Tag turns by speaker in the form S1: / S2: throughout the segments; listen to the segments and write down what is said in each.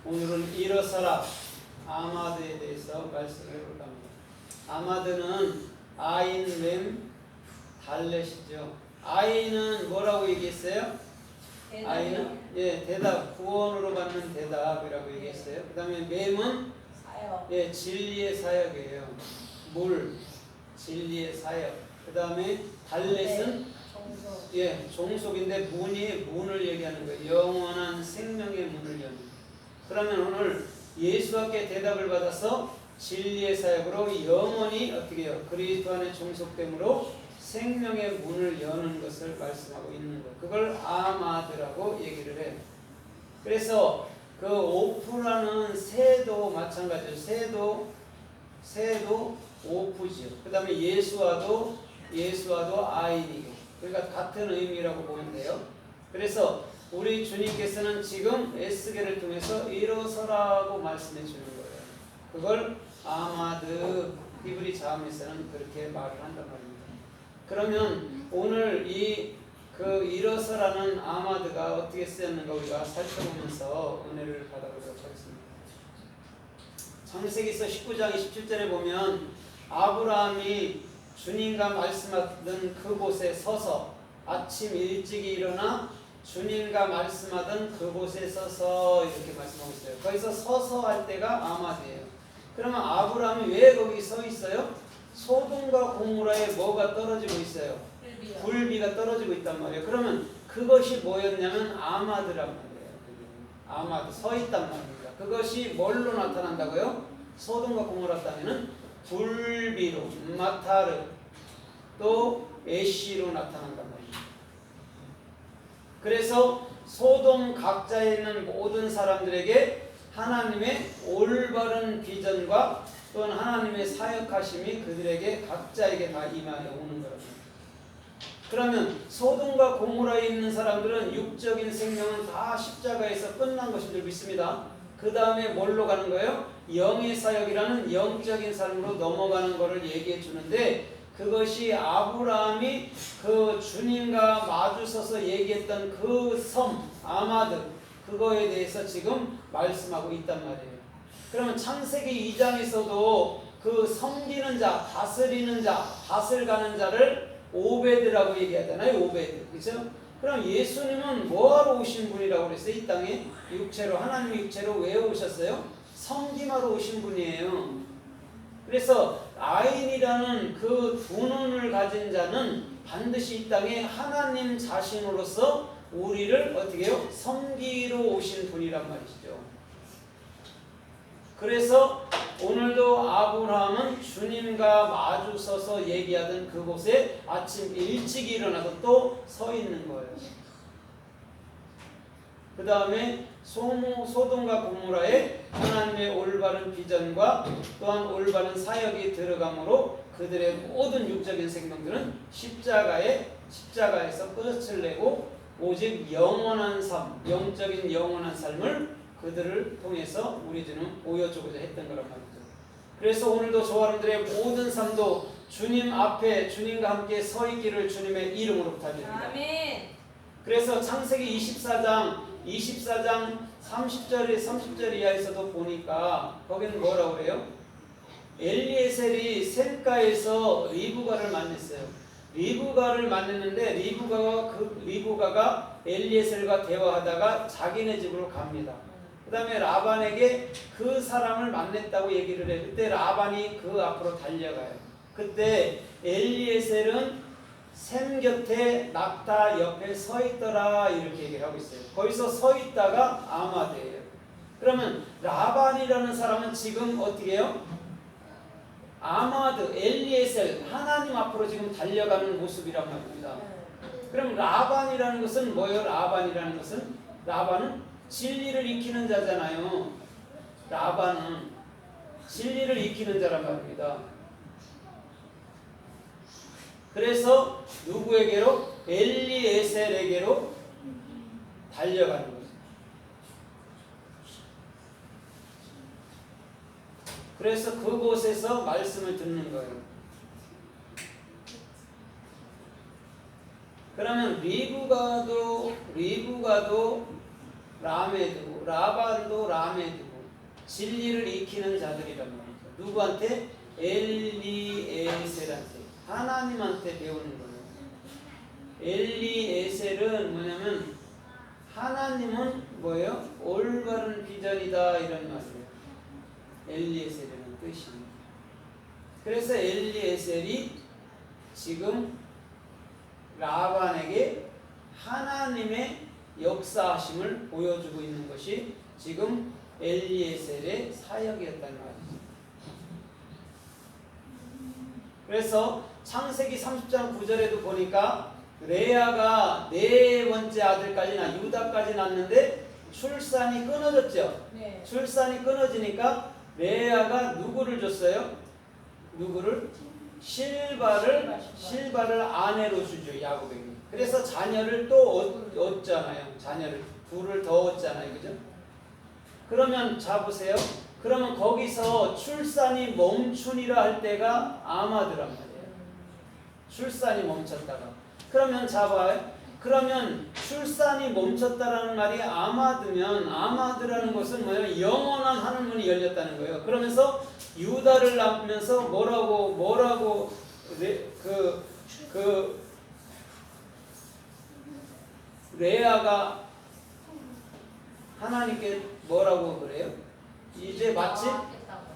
S1: 오늘은 일어서라 아마드에 대해서 말씀을 해볼까 합니다. 아마드는 아인, 렘, 달렛이죠. 아인은 뭐라고 얘기했어요? 아인은 대답, 구원으로 받는 대답이라고 얘기했어요. 그 다음에 맴은
S2: 사역.
S1: 진리의 사역이에요. 물, 진리의 사역. 그 다음에 달렛은
S2: 종속.
S1: 종속인데 문을 얘기하는 거예요. 영원한 생명의 문을 여는. 그러면 오늘 예수께 대답을 받아서 진리의 사역으로 영원히 어떻게 해요? 그리스도 안에 종속됨으로 생명의 문을 여는 것을 말씀하고 있는 거예요. 그걸 아마드라고 얘기를 해요. 그래서 그 오프라는 새도 마찬가지죠. 새도 오프지요. 그 다음에 예수와도 아인이고. 그러니까 같은 의미라고 보면 돼요. 그래서 우리 주님께서는 지금 에스겔을 통해서 일어서라고 말씀해 주는 거예요. 그걸 아마드 히브리 자음에서는 그렇게 말을 한단 말입니다. 그러면 오늘 그 일어서라는 아마드가 어떻게 쓰였는가 우리가 살펴보면서 은혜를 받아보도록 하겠습니다. 창세기서 19장 27절에 보면 아브라함이 주님과 말씀하던 그곳에 서서 아침 일찍이 일어나 주님과 말씀하던 그곳에 서서 이렇게 말씀하고 있어요. 거기서 서서 할 때가 아마드예요. 그러면 아브라함이 왜 거기 서 있어요? 소돔과 고모라에 뭐가 떨어지고 있어요? 불비가 떨어지고 있단 말이에요. 그러면 그것이 뭐였냐면 아마드란 말이에요. 아마드, 서 있단 말입니다. 그것이 뭘로 나타난다고요? 소돔과 고모라 땅에는 불비로, 마타르, 또 애쉬로 나타난단 말입니다. 그래서 소돔 각자에 있는 모든 사람들에게 하나님의 올바른 비전과 또는 하나님의 사역하심이 그들에게 각자에게 다 임하여 오는 거랍니다. 그러면 소돔과 고모라에 있는 사람들은 육적인 생명은 다 십자가에서 끝난 것인 줄 믿습니다. 그 다음에 뭘로 가는 거예요? 영의 사역이라는 영적인 삶으로 넘어가는 것을 얘기해 주는데, 그것이 아브라함이 그 주님과 마주서서 얘기했던 그 섬 아마드, 그거에 대해서 지금 말씀하고 있단 말이에요. 그러면 창세기 2장에서도 그 섬기는 자, 다스리는 자, 다스려가는 자를 오베드라고 얘기하잖아요. 오베드, 그렇죠? 그럼 예수님은 뭐하러 오신 분이라고 그랬어요? 이 땅에 육체로, 하나님의 육체로 왜 오셨어요? 섬김하러 오신 분이에요. 그래서 아인이라는 그 두 눈을 가진 자는 반드시 이 땅에 하나님 자신으로서 우리를 어떻게 해요? 섬기러 오신 분이란 말이죠. 그래서 오늘도 아브라함은 주님과 마주서서 얘기하던 그곳에 아침 일찍 일어나서 또 서 있는 거예요. 그 다음에 소돔과 고모라에 하나님의 올바른 비전과 또한 올바른 사역이 들어가므로 그들의 모든 육적인 생명들은 십자가에서 끝을 내고 오직 영원한 삶, 영적인 영원한 삶을 그들을 통해서 우리 주는 보여주고자 했던 거란 말이죠. 그래서 오늘도 저와 여러분들의 모든 삶도 주님 앞에 주님과 함께 서 있기를 주님의 이름으로 부탁드립니다.
S2: 아멘.
S1: 그래서 창세기 24장 30절 이하에서도 보니까 거기는 뭐라고 그래요? 엘리에셀이 샘가에서 리브가를 만났어요. 리브가를 만났는데 리브가가 엘리에셀과 대화하다가 자기네 집으로 갑니다. 그 다음에 라반에게 그 사람을 만났다고 얘기를 해요. 그때 라반이 그 앞으로 달려가요. 그때 엘리에셀은 샘 곁에 낙타 옆에 서 있더라 이렇게 얘기를 하고 있어요. 거기서 서 있다가 아마드예요. 그러면 라반이라는 사람은 지금 어떻게 해요? 아마드, 엘리에셀, 하나님 앞으로 지금 달려가는 모습이란 말입니다. 그럼 라반이라는 것은 뭐예요? 라반은 진리를 익히는 자잖아요. 라반은 진리를 익히는 자란 말입니다. 그래서 누구에게로? 엘리에셀에게로 달려가는 거죠. 그래서 그곳에서 말씀을 듣는 거예요. 그러면 리브가도 라메드고 라반도 라메드고 진리를 익히는 자들이란 말이죠. 누구한테? 엘리에셀한테, 하나님한테 배우는 거예요. 엘리에셀은 뭐냐면 하나님은 뭐예요? 올바른 비전이다 이런 말이에요. 엘리에셀이라는 뜻입니다. 그래서 엘리에셀이 지금 라반에게 하나님의 역사하심을 보여주고 있는 것이 지금 엘리에셀의 사역이었다는 말이죠. 그래서 창세기 30장 9절에도 보니까 레아가 네 번째 아들까지나 유다까지 낳는데 출산이 끊어졌죠.
S2: 네.
S1: 출산이 끊어지니까 레아가 누구를 줬어요? 누구를? 실바를 아내로 주죠. 야곱에게. 그래서 자녀를 또 얻잖아요. 자녀를 둘을 더 얻잖아요. 그죠? 그러면 자 보세요. 그러면 거기서 출산이 멈춘이라 할 때가 아마드란 말이에요. 출산이 멈췄다가. 그러면 자 봐요. 그러면 출산이 멈췄다라는 말이 아마드면 아마드라는 것은 뭐예요? 영원한 하늘문이 열렸다는 거예요. 그러면서 유다를 낳으면서 뭐라고 레아가 하나님께 뭐라고 그래요? 이제 마침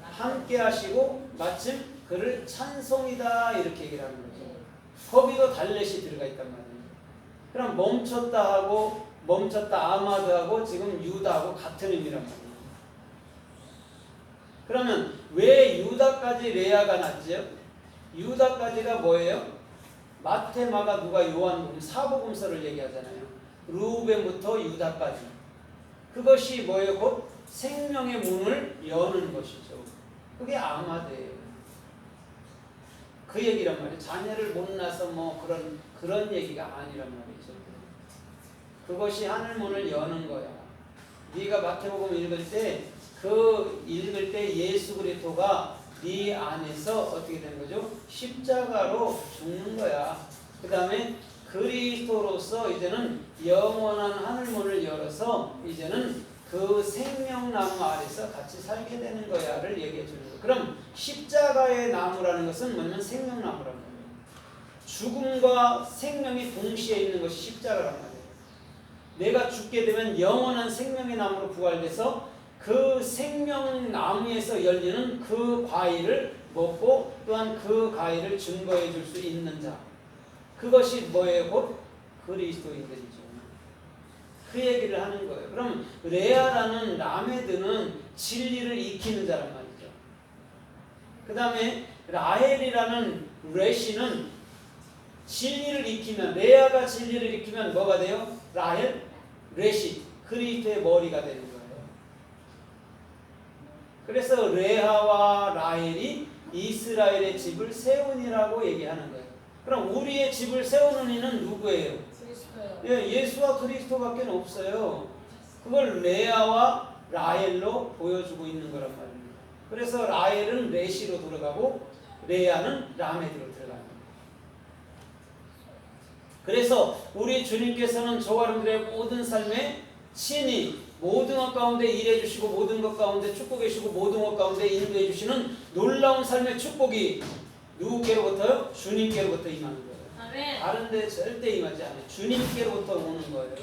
S1: 함께 하시고 마침 그를 찬송이다 이렇게 얘기를 하는 거죠. 거기도 달렛이 들어가 있단 말이에요. 그럼 멈췄다 하고 멈췄다 아마드하고 지금 유다하고 같은 의미란 말이에요. 그러면 왜 유다까지 레아가 낳지요? 유다까지가 뭐예요? 마태, 마가, 누가, 요한복음 사복음서를 얘기하잖아요. 루벤부터 유다까지. 그것이 뭐예요? 곧 생명의 문을 여는 것이죠. 그게 아마드예요. 그 얘기란 말이에요. 자녀를 못 낳아서 뭐 그런 얘기가 아니란 말이죠. 그것이 하늘문을 여는 거야. 네가 마태복음 읽을 때 예수 그리스도가 네 안에서 어떻게 되는 거죠? 십자가로 죽는 거야. 그 다음에 그리스도로서 이제는 영원한 하늘문을 열어서 이제는 그 생명나무 아래서 같이 살게 되는 거야를 얘기해 주는 거예요. 그럼 십자가의 나무라는 것은 뭐냐면 생명나무라는 거예요. 죽음과 생명이 동시에 있는 것이 십자가란 말이에요. 내가 죽게 되면 영원한 생명의 나무로 부활돼서 그 생명나무에서 열리는 그 과일을 먹고 또한 그 과일을 증거해 줄 수 있는 자. 그것이 뭐예요? 곧 그리스도인들이죠. 그 얘기를 하는 거예요. 그럼 레아라는 라메드는 진리를 익히는 자란 말이죠. 그 다음에 라헬이라는 레시는 진리를 익히면, 레아가 진리를 익히면 뭐가 돼요? 라헬, 레시, 그리스도의 머리가 되는 거예요. 그래서 레아와 라헬이 이스라엘의 집을 세우니라고 얘기하는 거예요. 그럼 우리의 집을 세우는 이는 누구예요?
S2: 그리스도요.
S1: 예, 예수와 그리스도밖에 없어요. 그걸 레아와 라헬로 보여주고 있는 거란 말입니다. 그래서 라헬은 레시로 들어가고 레아는 라메드로 들어갑니다. 그래서 우리 주님께서는 저와 여러분들의 모든 삶에 친히 모든 것 가운데 일해 주시고 모든 것 가운데 축복해 주시고 모든 것 가운데 인도해 주시는 놀라운 삶의 축복이 누구께로부터요? 주님께로부터 임하는 거예요.
S2: 아멘.
S1: 다른 데 절대 임하지 않아요. 주님께로부터 오는 거예요.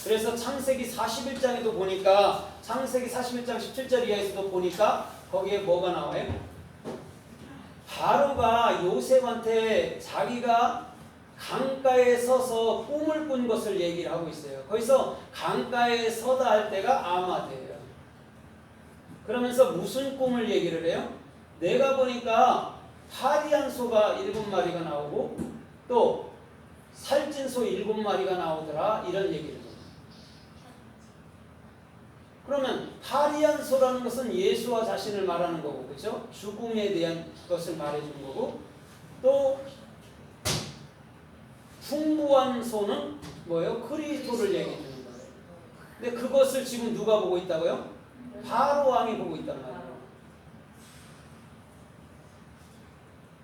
S1: 그래서 창세기 41장에도 보니까 창세기 41장 17절 이하에서도 보니까 거기에 뭐가 나와요? 바로가 요셉한테 자기가 강가에 서서 꿈을 꾼 것을 얘기를 하고 있어요. 거기서 강가에 서다 할 때가 아마드예요. 그러면서 무슨 꿈을 얘기를 해요? 내가 보니까 파리한 소가 7마리가 나오고 또 살찐 소 7마리가 나오더라 이런 얘기를 해요. 그러면 파리한 소라는 것은 예수와 자신을 말하는 거고, 그렇죠? 죽음에 대한 것을 말해주는 거고, 또 풍부한 소는 뭐예요? 그리스도를 얘기해 주는 거예요. 근데 그것을 지금 누가 보고 있다고요? 바로 왕이 보고 있단 말이에요.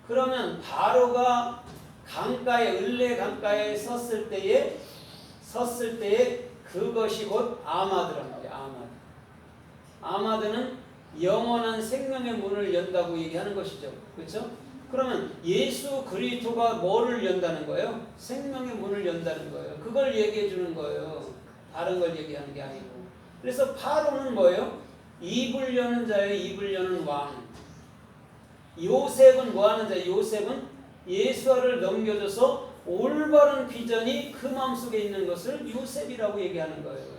S1: 그러면 바로가 강가에 을레 강가에 섰을 때에 그것이 곧 아마드라는 거예요. 아마드. 아마드는 영원한 생명의 문을 연다고 얘기하는 것이죠. 그렇죠? 그러면 예수 그리스도가 뭐를 연다는 거예요? 생명의 문을 연다는 거예요. 그걸 얘기해 주는 거예요. 다른 걸 얘기하는 게 아니고. 그래서 바로는 뭐예요? 입을 여는 자예요. 입을 여는 왕. 요셉은 뭐 하는 자예요? 요셉은 예수와를 넘겨줘서 올바른 비전이 그 마음속에 있는 것을 요셉이라고 얘기하는 거예요.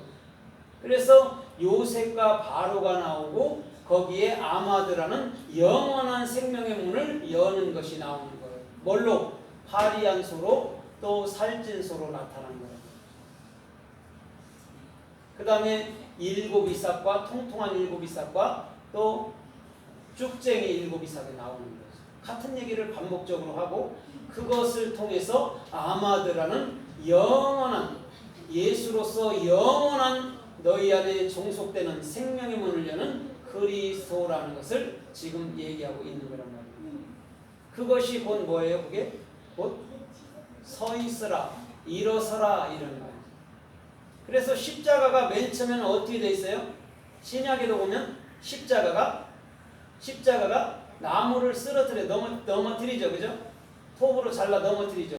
S1: 그래서 요셉과 바로가 나오고 거기에 아마드라는 영원한 생명의 문을 여는 것이 나오는 거예요. 뭘로? 파리한 소로 또 살찐 소로 나타난 거예요. 그 다음에 일곱 이삭과 통통한 일곱 이삭과 또 쭉쟁이 일곱 이삭이 나오는 거죠. 같은 얘기를 반복적으로 하고 그것을 통해서 아마드라는 영원한 예수로서 영원한 너희 안에 종속되는 생명의 문을 여는 그리스도라는 것을 지금 얘기하고 있는 거란 말이에요. 그것이 곧 뭐예요? 그게 곧 서 있으라, 일어서라 이런 거예요. 그래서 십자가가 맨 처음에는 어떻게 돼 있어요? 신약에도 보면 십자가가 나무를 쓰러뜨려 넘어뜨리죠, 그죠? 톱으로 잘라 넘어뜨리죠.